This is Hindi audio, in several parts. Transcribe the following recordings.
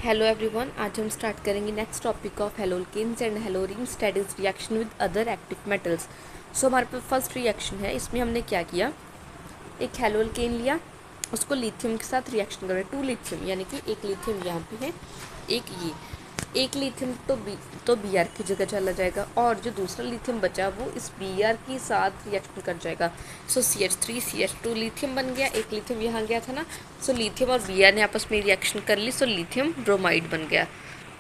हेलो एवरीवन, आज हम स्टार्ट करेंगे next topic of haloalkanes and haloarenes, that is reaction with other active metals. So हमारे पास फर्स्ट रिएक्शन है। इसमें हमने क्या किया, एक हेलोल्केन लिया, उसको लिथियम के साथ रिएक्शन कर रहे हैं, 2 लिथियम, यानी कि एक लिथियम यहाँ पे है, एक लिथियम तो बी आर की जगह चला जाएगा, और जो दूसरा लिथियम बचा वो इस बी आर के साथ रिएक्शन कर जाएगा। सो CH3CH2 लिथियम बन गया, एक लिथियम यहाँ गया था ना। सो लिथियम और बी आर ने आपस में रिएक्शन कर ली, सो लिथियम ब्रोमाइड बन गया।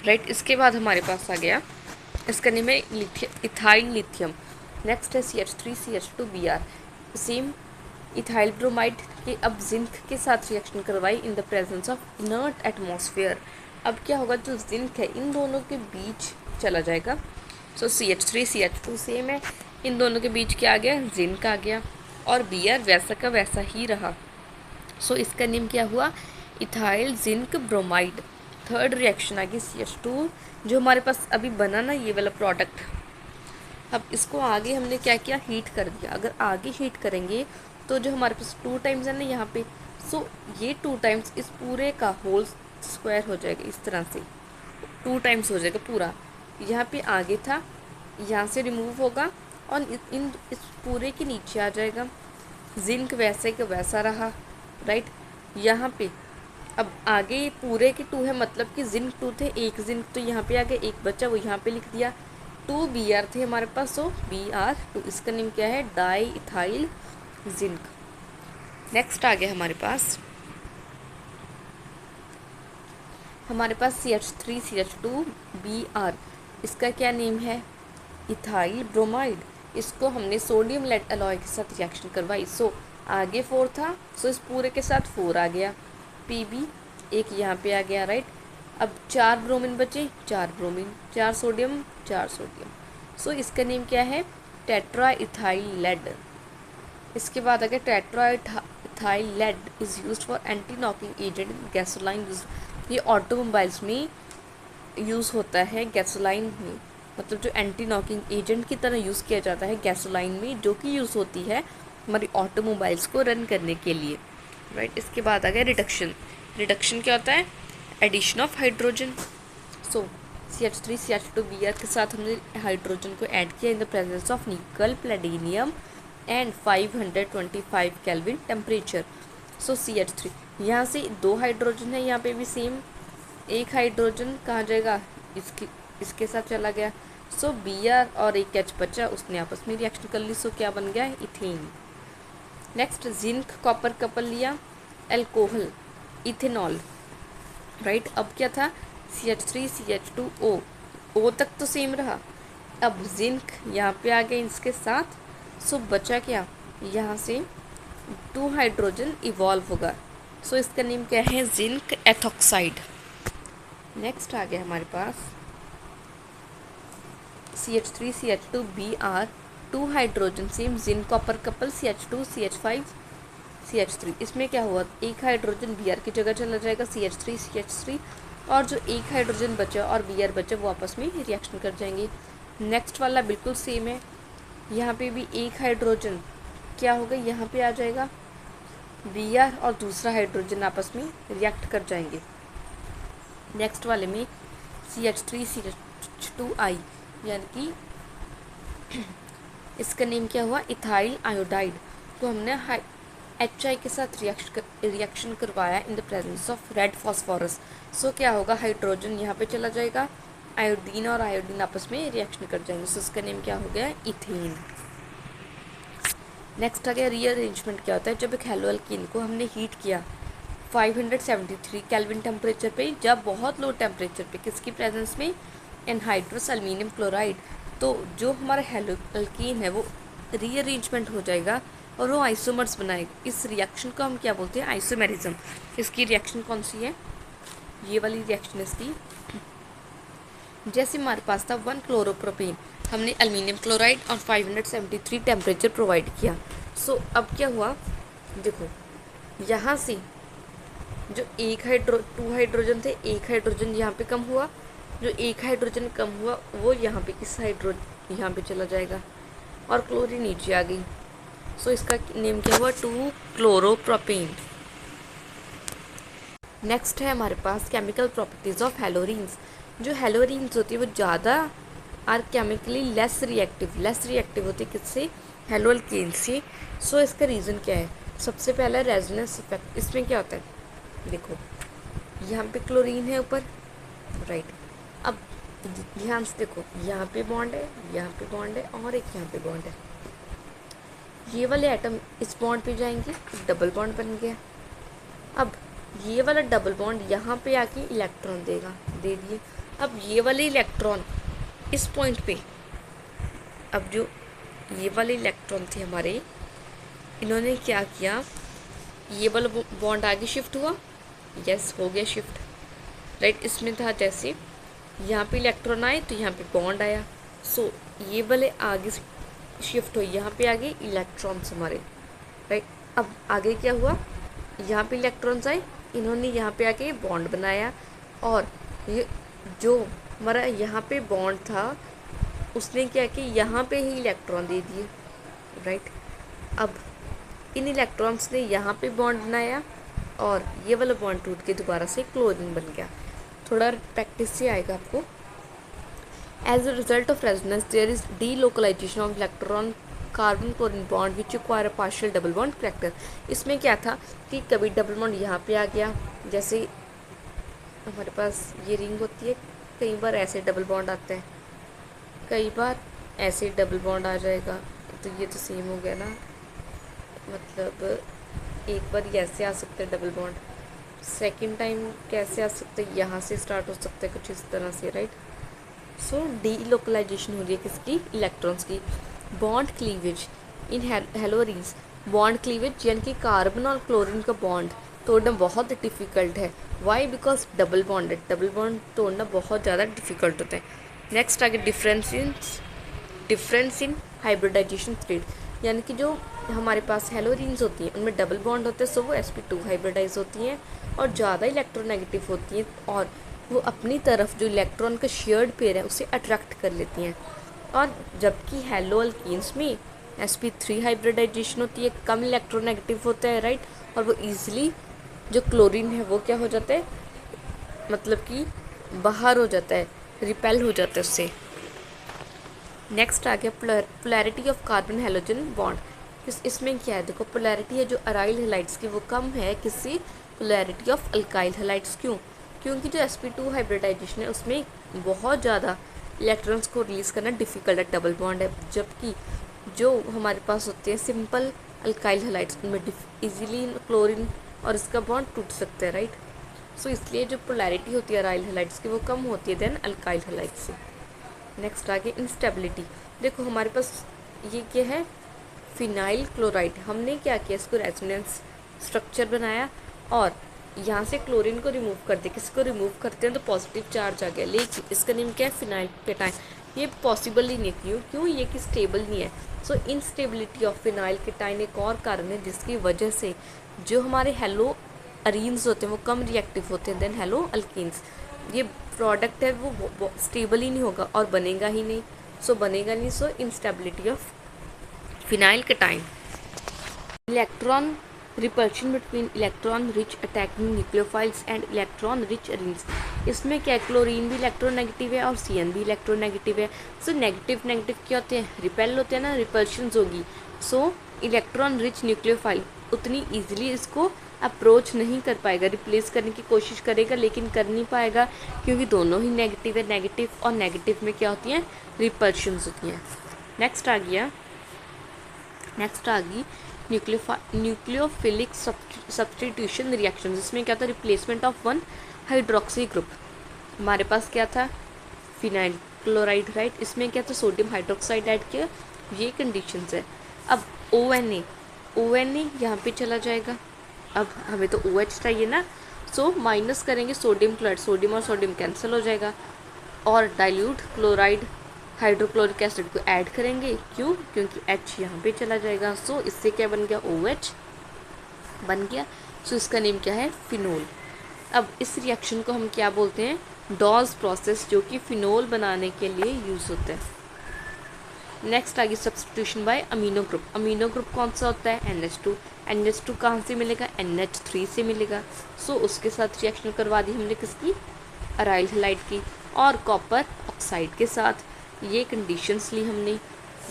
राइट, इसके बाद हमारे पास आ गया, इसका नेम है इथाइल लिथियम। नेक्स्ट है CH3CH2Br, सेम इथाइल ब्रोमाइड के अब जिंक के साथ रिएक्शन करवाई इन the presence of inert atmosphere. अब क्या होगा, जो जिंक है इन दोनों के बीच चला जाएगा। सो CH3CH2 सेम है, इन दोनों के बीच क्या आ गया, जिंक आ गया, और Br वैसा का वैसा ही रहा। सो इसका नेम क्या हुआ, ethyl zinc bromide. Third reaction आ गई CH2, जो हमारे पास अभी बना ना ये वाला प्रोडक्ट। अब इसको आगे हमने क्या किया, हीट कर दिया। अगर आगे हीट करेंगे तो जो हमारे पास 2 टाइम्स है ना यहाँ पे, सो ये 2 टाइम्स इस पूरे का होल स्क्वायर हो जाएगा, इस तरह से 2 टाइम्स हो जाएगा पूरा। यहाँ पे आगे था, यहाँ से रिमूव होगा और इस पूरे के नीचे आ जाएगा। जिंक वैसे का वैसा रहा। राइट, यहाँ पे अब आगे पूरे के 2 है, मतलब कि जिंक 2 थे, एक जिंक तो यहाँ पे आ गया, एक बच्चा वो यहाँ पे लिख दिया। 2 Br थे हमारे पास, सो Br2, इसका नेम क्या है, डाई इथाइल जिंक। नेक्स्ट आ गया हमारे पास CH3CH2Br, इसका क्या नेम है, इथाइल ब्रोमाइड। इसको हमने सोडियम लेड अलॉय के साथ रिएक्शन करवाई। सो आगे 4 था, सो इस पूरे के साथ 4 आ गया, Pb एक यहाँ पे आ गया। राइट, अब 4 ब्रोमीन बचे, 4 ब्रोमीन, 4 सोडियम, 4 सोडियम। सो इसका नेम क्या है, टेट्रा इथाइल लेड। इसके बाद आ गया tetra ethyl lead is used for anti knocking agent in gasoline. ये ऑटोमोबाइल्स में यूज़ होता है, गैसोलाइन में, मतलब जो एंटी नॉकिंग एजेंट की तरह यूज़ किया जाता है गैसोलाइन में, जो कि यूज़ होती है हमारी ऑटोमोबाइल्स को रन करने के लिए। राइट, इसके बाद आ गया रिडक्शन। रिडक्शन क्या होता है, addition of hydrogen. So CH3CH2Br के साथ हमने हाइड्रोजन को ऐड किया इन द प्रेजेंस ऑफ निकल, platinum and 525 kelvin temperature. So CH3, यहाँ से 2 हाइड्रोजन है, यहाँ पे भी सेम, एक हाइड्रोजन कहाँ जाएगा, इसके साथ चला गया। सो Br और एक H बचा, उसने आपस में रिएक्शन कर ली, सो क्या बन गया, ethane. Next zinc copper couple लिया, एल्कोहल, इथेनॉल। राइट, अब क्या था, CH3CH2O, O तक तो सेम रहा, अब जिंक यहाँ पे आ गए इसके साथ। सो बचा क्या, यहाँ से 2 हाइड्रोजन इवॉल्व होगा। सो इसका नेम क्या है, जिंक एथॉक्साइड। नेक्स्ट आ गया हमारे पास CH3CH2Br, 2 hydrogen same zinc copper couple, CH2CH5CH3। इसमें क्या हुआ, एक हाइड्रोजन Br की जगह चला जाएगा, CH3CH3, और जो एक हाइड्रोजन बचा और Br बचा वो आपस में रिएक्शन कर जाएंगे। नेक्स्ट वाला बिल्कुल सेम है, यहाँ पे भी एक हाइड्रोजन क्या होगा, यहाँ पे आ जाएगा Br और दूसरा हाइड्रोजन आपस में रिएक्ट कर जाएंगे। नेक्स्ट वाले में CH3CH2I, यानी कि इसका नेम क्या हुआ, इथाइल आयोडाइड। तो हमने HI के साथ रिएक्शन करवाया in the presence of red phosphorus. So क्या होगा, हाइड्रोजन यहाँ पे चला जाएगा, आयोडीन और आयोडीन आपस में रिएक्शन कर जाएंगे। सो इसका नेम क्या हो गया, इथेन। नेक्स्ट आ गया रीअरेंजमेंट। क्या होता है, जब एक हेलो एल्कीन को हमने हीट किया 573 केल्विन टेम्परेचर पे, जब बहुत लो टेम्परेचर पे, किसकी प्रेजेंस में, एनहाइड्रस एल्यूमिनियम क्लोराइड, तो जो हमारा हेलो एल्कीन है वो रीअरेंजमेंट हो जाएगा और वो आइसोमर्स बनाएगा। इस रिएक्शन को हम क्या बोलते हैं, आइसोमेरिज्म। इसकी रिएक्शन कौन सी है, ये वाली रिएक्शन इसकी। जैसे हमारे पास था 1 क्लोरोप्रोपेन, हमने एल्यूमिनियम क्लोराइड और 573 टेम्परेचर प्रोवाइड किया। सो अब क्या हुआ, देखो यहाँ से जो 2 हाइड्रोजन थे, एक हाइड्रोजन यहाँ पे कम हुआ, जो एक हाइड्रोजन कम हुआ वो यहाँ पे इस हाइड्रोजन यहाँ पे चला जाएगा और क्लोरीन नीचे आ गई। सो इसका नेम क्या हुआ, 2 क्लोरोप्रोपेन। नेक्स्ट है हमारे पास केमिकल प्रॉपर्टीज़ ऑफ हेलोरीन्स। जो हेलोरीन्स होती है वो ज़्यादा आर केमिकली लेस रिएक्टिव होती है किससे, हेलो अल्केन से। सो इसका रीज़न क्या है, सबसे पहला रेजोनेंस इफेक्ट। इसमें क्या होता है, देखो यहाँ पे क्लोरीन है ऊपर, राइट। अब ध्यान से देखो, यहाँ पे बॉन्ड है, यहाँ पे बॉन्ड है, और एक यहाँ पे बॉन्ड है। ये वाले एटम इस बॉन्ड पे जाएंगे, डबल बॉन्ड बन गया। अब ये वाला डबल बॉन्ड यहाँ पे आके इलेक्ट्रॉन देगा, दे दिए। अब ये वाले इलेक्ट्रॉन इस पॉइंट पे, अब जो ये वाले इलेक्ट्रॉन थे हमारे, इन्होंने क्या किया, ये वाला बॉन्ड आगे शिफ्ट हुआ, यस हो गया शिफ्ट, राइट। इसमें था जैसे यहाँ पे इलेक्ट्रॉन आए तो यहाँ पे बॉन्ड आया, सो ये वाले आगे शिफ्ट हुए, यहाँ पे आगे इलेक्ट्रॉन्स हमारे, राइट। अब आगे क्या हुआ, यहाँ पे इलेक्ट्रॉन्स आए, इन्होंने यहाँ पे आके बॉन्ड बनाया, और ये जो हमारा यहाँ पे बॉन्ड था उसने क्या कि यहाँ पे ही इलेक्ट्रॉन दे दिए, राइट। अब इन इलेक्ट्रॉन्स ने यहाँ पे बॉन्ड बनाया, और ये वाला बॉन्ड टूट के दोबारा से क्लोरीन बन गया। थोड़ा प्रैक्टिस से आएगा आपको। As a result of resonance there is delocalization of electron carbon chlorine bond which require a partial double bond character. इसमें क्या था कि कभी डबल बॉन्ड यहाँ पे आ गया, जैसे हमारे पास ये रिंग होती है, कई बार ऐसे डबल बॉन्ड आते हैं, कई बार ऐसे डबल बॉन्ड आ जाएगा, तो ये तो सेम हो गया ना, मतलब एक बार ऐसे आ सकते हैं डबल बॉन्ड, सेकंड टाइम कैसे आ सकते हैं, यहाँ से स्टार्ट हो सकता है कुछ इस तरह से, राइट। सो डीलोकलाइजेशन हो रही है किसकी, इलेक्ट्रॉन्स की। Bond cleavage in haloarenes, bond cleavage यानी कि कार्बन और क्लोरीन का बॉन्ड तोड़ना बहुत डिफ़िकल्ट है। वाई, बिकॉज डबल बॉन्ड है, डबल बॉन्ड तोड़ना बहुत ज़्यादा डिफ़िकल्ट होता है। नेक्स्ट आगे डिफरेंस इन हाइब्रिडाइजेशन स्टेट, यानी कि जो हमारे पास हेलोरीन्स होती हैं उनमें डबल बॉन्ड होते हैं, सो वो sp2 हाइब्रिडाइज होती हैं और ज़्यादा इलेक्ट्रोनेगेटिव होती हैं, और वो अपनी तरफ जो इलेक्ट्रॉन का शेयर्ड पेयर है उसे अट्रैक्ट कर लेती हैं। और जबकि हेलो अल्कीन्स में sp3 हाइब्रिडाइजेशन होती है, कम इलेक्ट्रोनेगेटिव होता है, राइट। और वो ईजिली जो क्लोरीन है वो क्या हो जाता है, मतलब कि बाहर हो जाता है, रिपेल हो जाता है उससे। नेक्स्ट आ गया polarity of carbon halogen bond. इसमें क्या है, देखो पोलैरिटी है जो अराइल हेलाइड्स की वो कम है किससे, पोलैरिटी ऑफ अल्काइल हेलाइड्स। क्यों, क्योंकि जो sp2 हाइब्रिडाइजेशन है उसमें बहुत ज़्यादा इलेक्ट्रॉन्स को रिलीज़ करना डिफ़िकल्ट है, डबल बॉन्ड है। जबकि जो हमारे पास होते हैं सिंपल अल्काइल हेलाइड्स, उनमें इजीली क्लोरीन और इसका बॉन्ड टूट सकता है, राइट। सो इसलिए जो पोलैरिटी होती है अराइल हेलाइड्स की वो कम होती है देन अल्काइल हेलाइड्स से। नेक्स्ट आगे इंस्टेबिलिटी, देखो हमारे पास ये क्या है, फिनाइल क्लोराइड। हमने क्या किया, इसको रेजोनेंस स्ट्रक्चर बनाया और यहाँ से क्लोरीन को रिमूव कर दिया। किसको रिमूव करते हैं तो पॉजिटिव चार्ज आ गया, लेकिन इसका नेम क्या है, फिनाइल केटाइन। ये पॉसिबल ही नहीं, क्यों ये कि स्टेबल नहीं है। सो इनस्टेबिलिटी ऑफ फिनाइल केटाइन एक और कारण है जिसकी वजह से जो हमारे हेलो अरीन्स होते हैं वो कम रिएक्टिव होते हैं देन हेलो अल्कीन्स। ये प्रोडक्ट है वो स्टेबल ही नहीं होगा और बनेगा ही नहीं, सो बनेगा नहीं। So instability of phenyl cation. Electron repulsion between electron rich attacking nucleophiles and electron rich arenes. इसमें क्या, क्लोरीन भी इलेक्ट्रोनेगेटिव है और CN भी इलेक्ट्रोनेगेटिव है। सो नेगेटिव क्या होते हैं, रिपेल होते हैं ना, रिपल्शंस होगी। सो इलेक्ट्रॉन रिच न्यूक्लियोफाइल उतनी ईजिली इसको अप्रोच नहीं कर पाएगा, रिप्लेस करने की कोशिश करेगा लेकिन कर नहीं पाएगा, क्योंकि दोनों ही नेगेटिव है। नेगेटिव और नेगेटिव में क्या होती हैं, रिपल्शंस होती हैं। नेक्स्ट आ गई न्यूक्लियोफिलिक सब्स्टिट्यूशन रिएक्शन। इसमें क्या था, replacement of one hydroxy group. हमारे पास क्या था, फिनाइल क्लोराइड, राइट। इसमें क्या था, सोडियम हाइड्रोक्साइड ऐड किया, ये कंडीशंस है। अब ONA यहाँ पे चला जाएगा, अब हमें तो OH चाहिए ना, सो माइनस करेंगे सोडियम क्लोराइड, सोडियम और सोडियम कैंसिल हो जाएगा, और डाइल्यूट क्लोराइड हाइड्रोक्लोरिक एसिड को ऐड करेंगे। क्यों, क्योंकि H यहाँ पे चला जाएगा। सो इससे क्या बन गया, OH बन गया। सो इसका नेम क्या है, फिनोल। अब इस रिएक्शन को हम क्या बोलते हैं, डॉज प्रोसेस, जो कि फिनोल बनाने के लिए यूज़ होता है। नेक्स्ट आ गई substitution by amino group. Amino group कौन सा होता है, NH2। NH2 कहाँ से मिलेगा, NH3 से मिलेगा। सो उसके साथ रिएक्शन करवा दी हमने किसकी, अराइल हैलाइड की, और कॉपर ऑक्साइड के साथ। ये कंडीशंस ली हमने।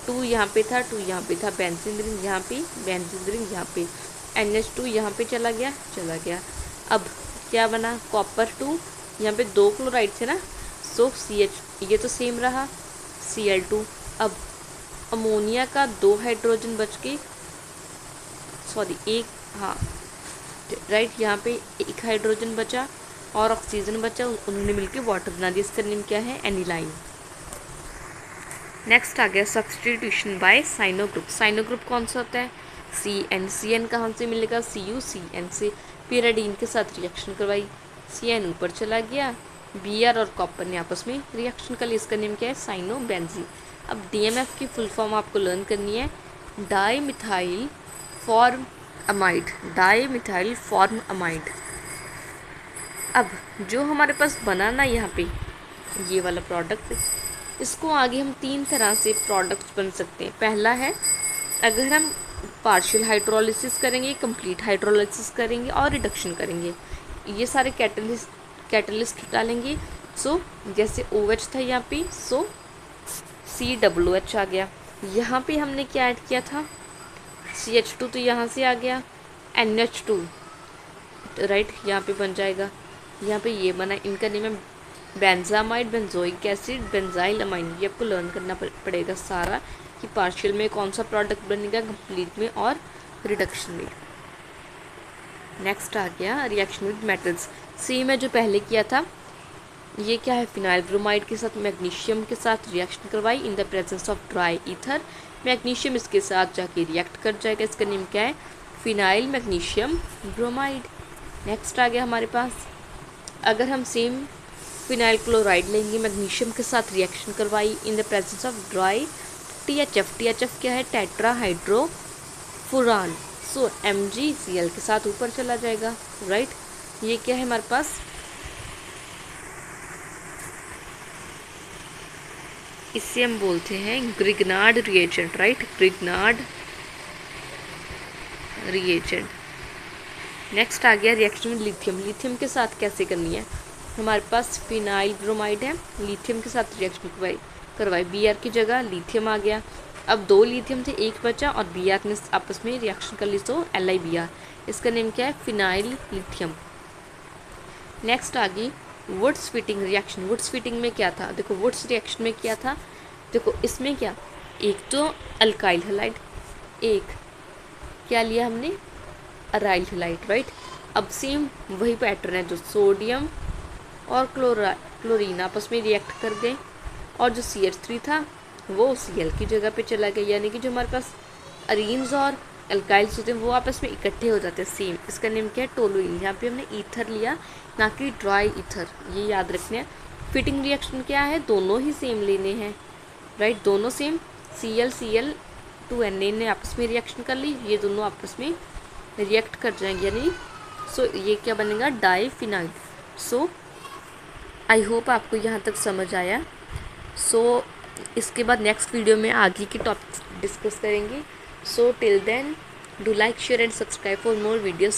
2 यहाँ पे था, 2 यहाँ पे था, बेंजीन रिंग यहाँ पे, बेंजीन रिंग यहाँ पे, NH2 यहाँ पे चला गया। अब क्या बना, कॉपर 2, यहाँ पे 2 क्लोराइड थे ना, सो CH ये तो सेम रहा, Cl2। अब अमोनिया का 2 हाइड्रोजन बच के, सॉरी एक, हाँ राइट, यहाँ पे 1 हाइड्रोजन बचा और ऑक्सीजन बचा, उन्होंने मिलकर वाटर बना दिया। इसका नेम क्या है, एनिलाइन। नेक्स्ट आ गया substitution by cyano group. Cyano group कौन सा होता है, CN कहाँ से मिलेगा, CuCN से। पिराडीन के साथ रिएक्शन करवाई, CN ऊपर चला गया, Br और कॉपर ने आपस में रिएक्शन कर लिया। इसका नेम क्या है, साइनो बेंजीन। अब DMF की फुल फॉर्म आपको लर्न करनी है, di methyl form amide, di methyl form amide. अब जो हमारे पास बना ना यहाँ पे ये वाला प्रोडक्ट, इसको आगे हम 3 तरह से प्रोडक्ट्स बन सकते हैं। पहला है, अगर हम पार्शियल हाइड्रोलिसिस करेंगे, कंप्लीट हाइड्रोलिसिस करेंगे और रिडक्शन करेंगे, ये सारे कैटलिस्ट डालेंगे। सो जैसे OH था यहाँ पे, सो COOH आ गया। यहाँ पे हमने क्या ऐड किया था, CH2 तो यहाँ से आ गया, NH2 राइट यहाँ पे बन जाएगा। यहाँ पे ये बना, इनका नेम है benzamide, benzoic acid, benzyl amine. ये आपको लर्न करना पड़ेगा सारा कि पार्शियल में कौन सा प्रोडक्ट बनेगा, कंप्लीट में और रिडक्शन में। नेक्स्ट आ गया रिएक्शन विद मेटल्स। सेम है जो पहले किया था। ये क्या है, फिनाइल ब्रोमाइड के साथ मैग्नीशियम के साथ रिएक्शन करवाई इन the presence of dry ether. Magnesium इसके साथ जाके रिएक्ट कर जाएगा। इसका नेम क्या है, फिनाइल मैग्नीशियम ब्रोमाइड। नेक्स्ट आ गया हमारे पास, अगर हम सेम फिनाइल क्लोराइड लेंगे, मैग्नीशियम के साथ रिएक्शन करवाई इन the presence of dry THF। THF क्या है, टेट्रा हाइड्रोफुरान। सो MgCl के साथ ऊपर चला जाएगा, राइट। ये क्या है हमारे पास, इससे हम बोलते हैं Grignard reagent, right, Grignard reagent. Next आ गया रिएक्शन विद लिथियम। लिथियम के साथ कैसे करनी है, हमारे पास फिनाइल ब्रोमाइड है, लिथियम के साथ रिएक्शन करवाई, Br की जगह लिथियम आ गया। अब 2 लिथियम थे, 1 बचा और Br ने आपस में रिएक्शन कर ली, तो LiBr। इसका नेम क्या है, फिनाइल लिथियम। नेक्स्ट आ गई Wurtz Fittig reaction. Wurtz Fittig में क्या था, देखो वुड्स रिएक्शन में क्या था, देखो इसमें क्या, एक तो अल्काइल हैलाइड, एक क्या लिया हमने, अराइल हैलाइड, राइट। अब सेम वही पैटर्न है, जो सोडियम और क्लोरीन आपस में रिएक्ट कर गए और जो CH3 था वो Cl की जगह पे चला गया, यानी कि जो हमारे पास अरीन्स और अल्काइल्स होते हैं वो आपस में इकट्ठे हो जाते हैं सेम। इसका नेम क्या है, टोलुइन। यहाँ पे हमने ईथर लिया, ना कि ड्राई ईथर, ये याद रखना है। फिटिंग रिएक्शन क्या है, दोनों ही सेम लेने हैं, राइट, दोनों सेम। Cl2Na ने आपस में रिएक्शन कर ली, ये दोनों आपस में रिएक्ट कर जाएंगे, यानी सो ये क्या बनेगा, डाईफिनाइल। सो आई होप आपको यहाँ तक समझ आया। सो इसके बाद नेक्स्ट वीडियो में आगे की टॉपिक्स डिस्कस करेंगे। So till then do like, share and subscribe for more videos.